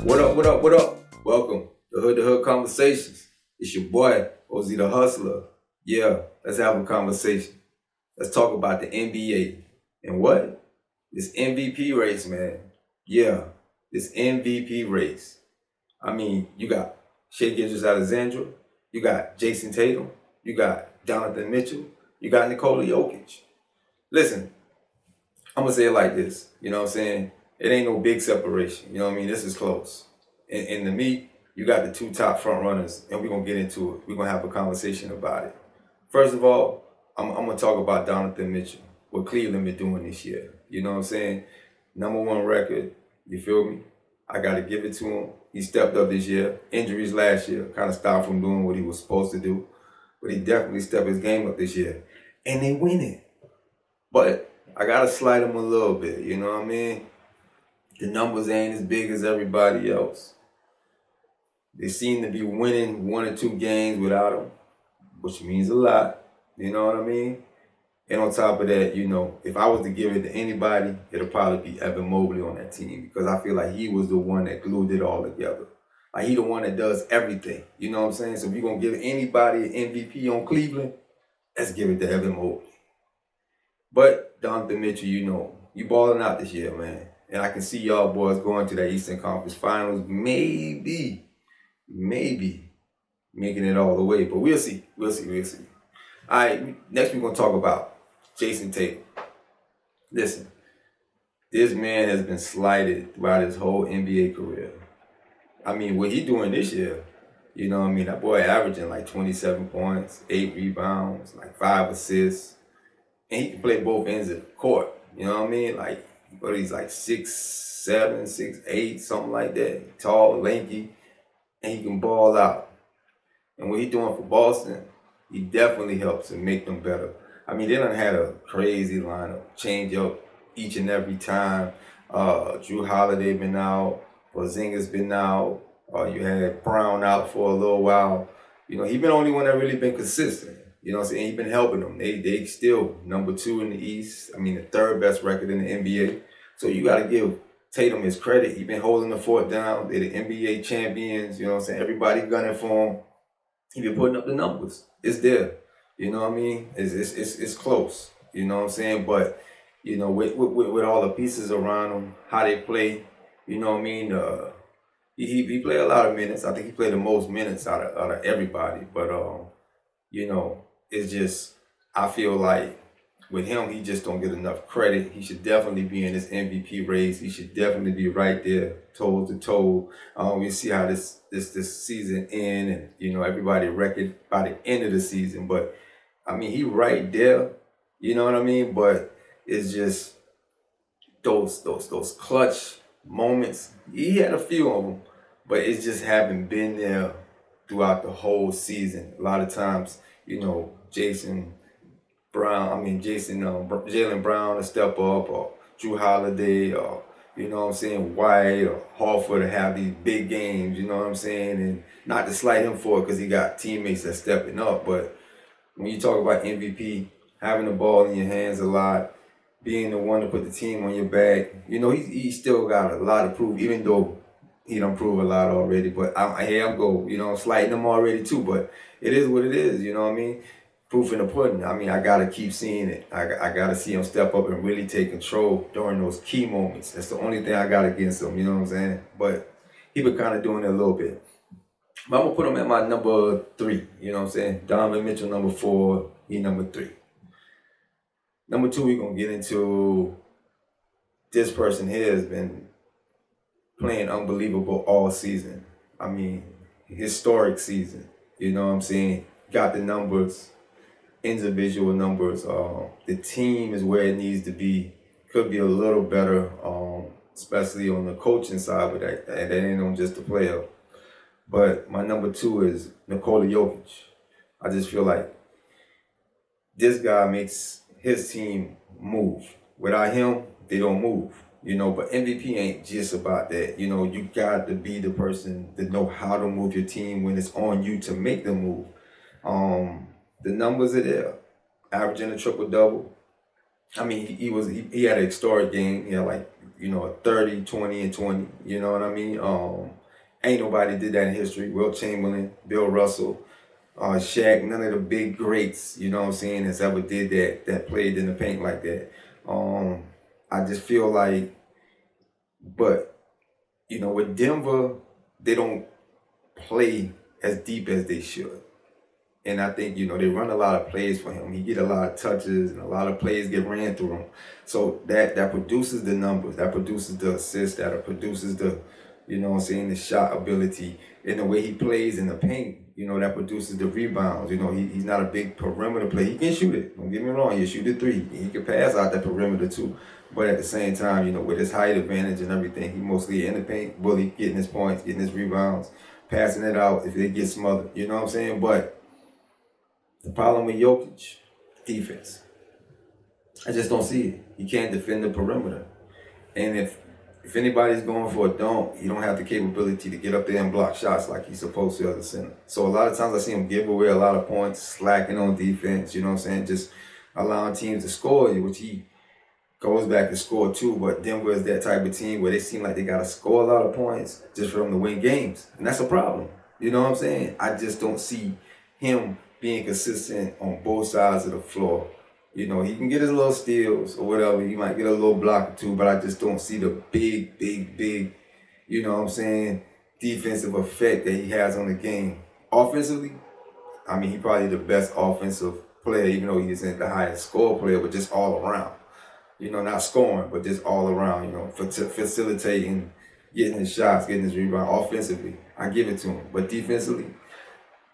What up, what up, what up? Welcome to Hood to Hood Conversations. It's your boy, OZ the Hustler. Yeah, let's have a conversation. Let's talk about the NBA. And what? This MVP race, man. Yeah, this MVP race. I mean, you got Shai Gilgeous-Alexander, you got Jason Tatum, you got Jonathan Mitchell, you got Nikola Jokic. Listen, I'm going to say it like this. You know what I'm saying? It ain't no big separation. You know what I mean? This is close. In the meet, you got the two top front runners, and we're going to get into it. We're going to have a conversation about it. First of all, I'm going to talk about Jonathan Mitchell, what Cleveland been doing this year. You know what I'm saying? #1 record, you feel me? I got to give it to him. He stepped up this year. Injuries last year kind of stopped from doing what he was supposed to do. But he definitely stepped his game up this year. And they winning. But I got to slide him a little bit, you know what I mean? The numbers ain't as big as everybody else. They seem to be winning 1 or 2 games without him, which means a lot, you know what I mean? And on top of that, you know, if I was to give it to anybody, it'll probably be Evan Mobley on that team because I feel like he was the one that glued it all together. Like he the one that does everything, you know what I'm saying? So if you're going to give anybody an MVP on Cleveland, let's give it to Evan Mobley. But Jonathan Mitchell, you know, you balling out this year, man. And I can see y'all boys going to that Eastern Conference Finals, maybe making it all the way. But we'll see. All right, next we're going to talk about Jason Tatum. Listen, this man has been slighted throughout his whole NBA career. I mean, what he doing this year, you know what I mean? That boy averaging like 27 points, 8 rebounds, like 5 assists. And he can play both ends of the court. You know what I mean? Like, but he's like 6'7", 6'8", something like that. Tall, lanky, and he can ball out. And what he's doing for Boston, he definitely helps and make them better. I mean, they done had a crazy lineup, change up each and every time. Drew Holiday been out, Porzingis been out. You had Brown out for a little while. You know, he been the only one that really been consistent. You know what I'm saying? He's been helping them. They still #2 in the East. I mean, the 3rd best record in the NBA. So you got to give Tatum his credit. He's been holding the fort down. They're the NBA champions. You know what I'm saying? Everybody gunning for him. He been putting up the numbers. It's there. You know what I mean? It's close. You know what I'm saying? But, you know, with all the pieces around him, how they play, you know what I mean? He played a lot of minutes. I think he played the most minutes out of everybody. But, you know, it's just, I feel like with him, he just don't get enough credit. He should definitely be in this MVP race. He should definitely be right there, toe to toe. We see how this season end, and you know everybody record by the end of the season. But I mean, he right there. You know what I mean? But it's just those clutch moments. He had a few of them, but it just haven't been there throughout the whole season. A lot of times, you know, Jaylen Brown to step up, or Drew Holiday, or, you know what I'm saying, White or Horford to have these big games, you know what I'm saying? And not to slight him for it because he got teammates that's stepping up, but when you talk about MVP, having the ball in your hands a lot, being the one to put the team on your back, you know, he still got a lot to prove, even though he don't prove a lot already. But I'm go, you know, I'm slighting him already too, but it is what it is, you know what I mean? Proof in the pudding. I mean, I got to keep seeing it. I got to see him step up and really take control during those key moments. That's the only thing I got against him, you know what I'm saying? But he been kind of doing it a little bit. But I'm going to put him at my #3, you know what I'm saying? Donovan Mitchell, #4, he #3. #2, we're going to get into this person here has been playing unbelievable all season. I mean, historic season, you know what I'm saying? Got the numbers. Individual numbers. The team is where it needs to be. Could be a little better, especially on the coaching side, but that ain't on just the player. But my #2 is Nikola Jokic. I just feel like this guy makes his team move. Without him, they don't move. You know, but MVP ain't just about that. You know, you got to be the person to know how to move your team when it's on you to make the move. The numbers are there. Averaging a triple-double, I mean, he had an historic game. He had like, a 30, 20, and 20. You know what I mean? Ain't nobody did that in history. Wilt Chamberlain, Bill Russell, Shaq, none of the big greats, you know what I'm saying, that's ever did that played in the paint like that. I just feel like, but with Denver, they don't play as deep as they should. And I think, they run a lot of plays for him. He get a lot of touches and a lot of plays get ran through him. So that produces the numbers, that produces the assists, that produces the, the shot ability. And the way he plays in the paint, that produces the rebounds. He's not a big perimeter player. He can shoot it. Don't get me wrong. He can shoot a three. He can pass out that perimeter too. But at the same time, with his height advantage and everything, he mostly in the paint, bully, getting his points, getting his rebounds, passing it out if it gets smothered. You know what I'm saying? But the problem with Jokic, defense. I just don't see it. He can't defend the perimeter. And if anybody's going for a dunk, he don't have the capability to get up there and block shots like he's supposed to as a center. So a lot of times I see him give away a lot of points, slacking on defense, you know what I'm saying? Just allowing teams to score, which he goes back to score too. But Denver is that type of team where they seem like they got to score a lot of points just for them to win games. And that's a problem. You know what I'm saying? I just don't see him being consistent on both sides of the floor. He can get his little steals or whatever. He might get a little block or two, but I just don't see the big, defensive effect that he has on the game. Offensively, I mean, he probably the best offensive player, even though he isn't the highest score player, but just all around. Not scoring, but just all around, facilitating, getting his shots, getting his rebound. Offensively, I give it to him. But defensively,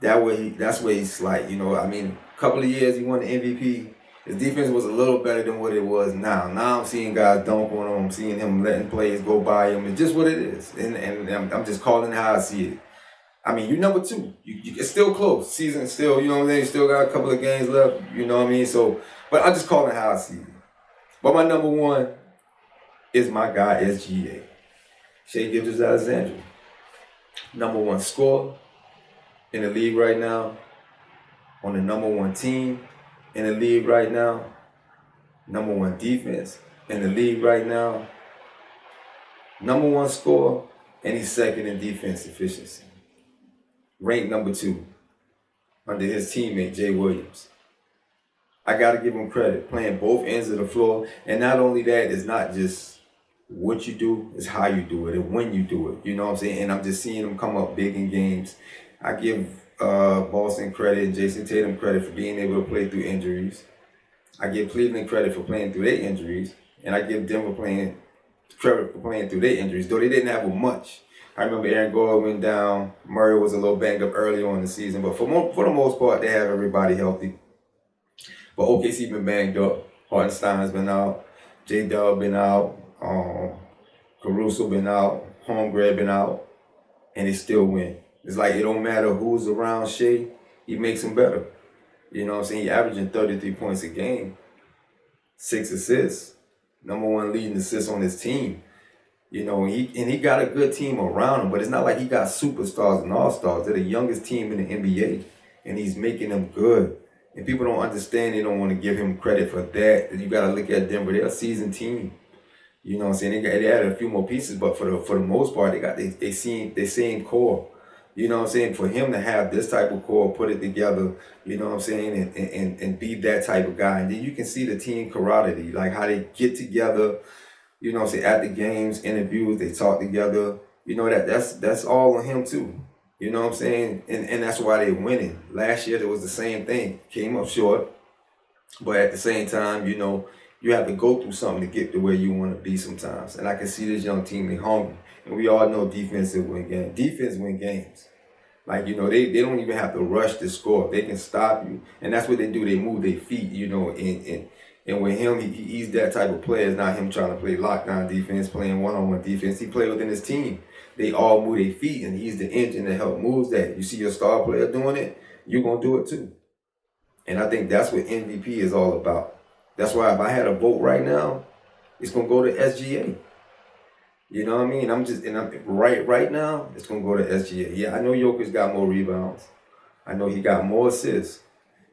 that's where he's like, a couple of years he won the MVP. His defense was a little better than what it was now. Now I'm seeing guys dunk on him. I'm seeing him letting plays go by him. It's just what it is. And I'm just calling how I see it. I mean, you're number two. It's still close. Season still, you know what I'm saying? You still got a couple of games left, you know what I mean? So, but I'm just calling how I see it. But my number one is my guy, SGA. Shai Gilgeous-Alexander. Number one scorer in the league right now. On the number one team in the league right now. Number one defense in the league right now. Number one scorer, and he's second in defense efficiency. Ranked number two under his teammate, Jay Williams. I got to give him credit, playing both ends of the floor. And not only that, it's not just what you do, it's how you do it and when you do it. You know what I'm saying? And I'm just seeing him come up big in games. I give Boston credit and Jason Tatum credit for being able to play through injuries. I give Cleveland credit for playing through their injuries. And I give Denver credit for playing through their injuries, though they didn't have much. I remember Aaron Gordon went down. Murray was a little banged up early on in the season. But for the most part, they have everybody healthy. But OKC been banged up. Hartenstein's been out. J-Dub been out. Caruso been out. Holmgren been out. And they still win. It's like it don't matter who's around Shai. He makes them better. You know what I'm saying? He averaging 33 points a game. 6 assists. Number one leading assists on his team. He got a good team around him. But it's not like he got superstars and all-stars. They're the youngest team in the NBA. And he's making them good. And people don't understand. They don't want to give him credit for that. You got to look at Denver. They're a seasoned team. You know what I'm saying? They added a few more pieces, but for the most part, they got they same core. You know what I'm saying? For him to have this type of core, put it together, you know what I'm saying, and be that type of guy. And then you can see the team camaraderie, like how they get together, you know what I'm saying, at the games, interviews, they talk together. You know, that's all on him too. You know what I'm saying? And that's why they're winning. Last year, it was the same thing. Came up short. But at the same time, you have to go through something to get to where you want to be sometimes. And I can see this young team, they're hungry. And we all know defense will win games. Defense win games. Like, they don't even have to rush to score. They can stop you. And that's what they do. They move their feet, and with him, he's that type of player. It's not him trying to play lockdown defense, playing one-on-one defense. He plays within his team. They all move their feet, and he's the engine that helps move that. You see your star player doing it, you're going to do it too. And I think that's what MVP is all about. That's why if I had a vote right now, it's going to go to SGA. You know what I mean? I'm right now, it's going to go to SGA. Yeah, I know Jokic got more rebounds. I know he got more assists.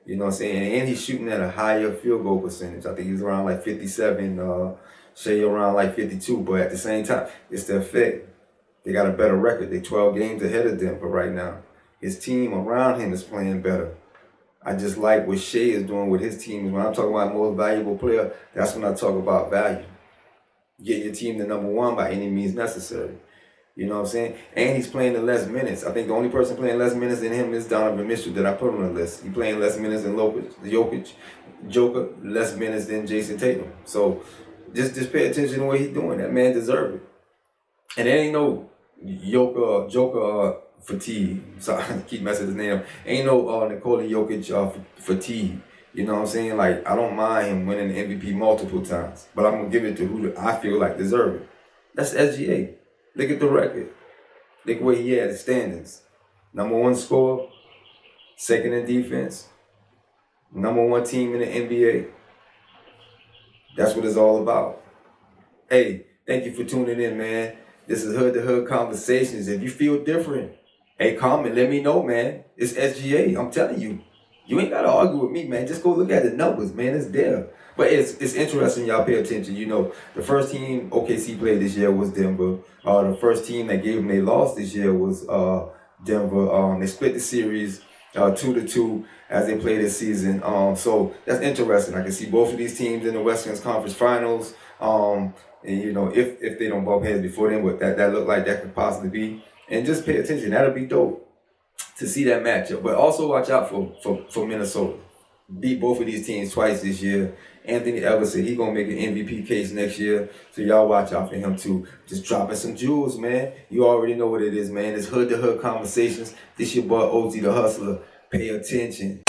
You know what I'm saying? And he's shooting at a higher field goal percentage. I think he's around like 57, Shea around like 52. But at the same time, it's the effect. They got a better record. They're 12 games ahead of Denver right now. His team around him is playing better. I just like what Shea is doing with his team. When I'm talking about most valuable player, that's when I talk about value. Get your team to number one by any means necessary. You know what I'm saying? And he's playing the less minutes. I think the only person playing less minutes than him is Donovan Mitchell that I put on the list. He's playing less minutes than Joker, less minutes than Jason Tatum. So just pay attention to what he's doing. That man deserves it. And there ain't no Joker fatigue. Sorry, I keep messing his name up. Ain't no Nikola Jokic fatigue. You know what I'm saying? Like, I don't mind him winning the MVP multiple times, but I'm going to give it to who I feel like deserve it. That's SGA. Look at the record. Look where he had the standings. Number one scorer, second in defense, number one team in the NBA. That's what it's all about. Hey, thank you for tuning in, man. This is Hood to Hood Conversations. If you feel different, hey, comment, let me know, man. It's SGA. I'm telling you. You ain't got to argue with me, man. Just go look at the numbers, man. It's there. But it's interesting y'all pay attention. You know, the first team OKC played this year was Denver. The first team that gave them a loss this year was Denver. They split the series 2-2 as they play this season. So that's interesting. I can see both of these teams in the Western Conference Finals. And, you know, if they don't bump heads before then, what that look like that could possibly be. And just pay attention. That'll be dope to see that matchup. But also watch out for Minnesota. Beat both of these teams twice this year. Anthony Edwards said he's going to make an MVP case next year. So y'all watch out for him too. Just dropping some jewels, man. You already know what it is, man. It's Hood to Hood Conversations. This your boy OG the Hustler. Pay attention.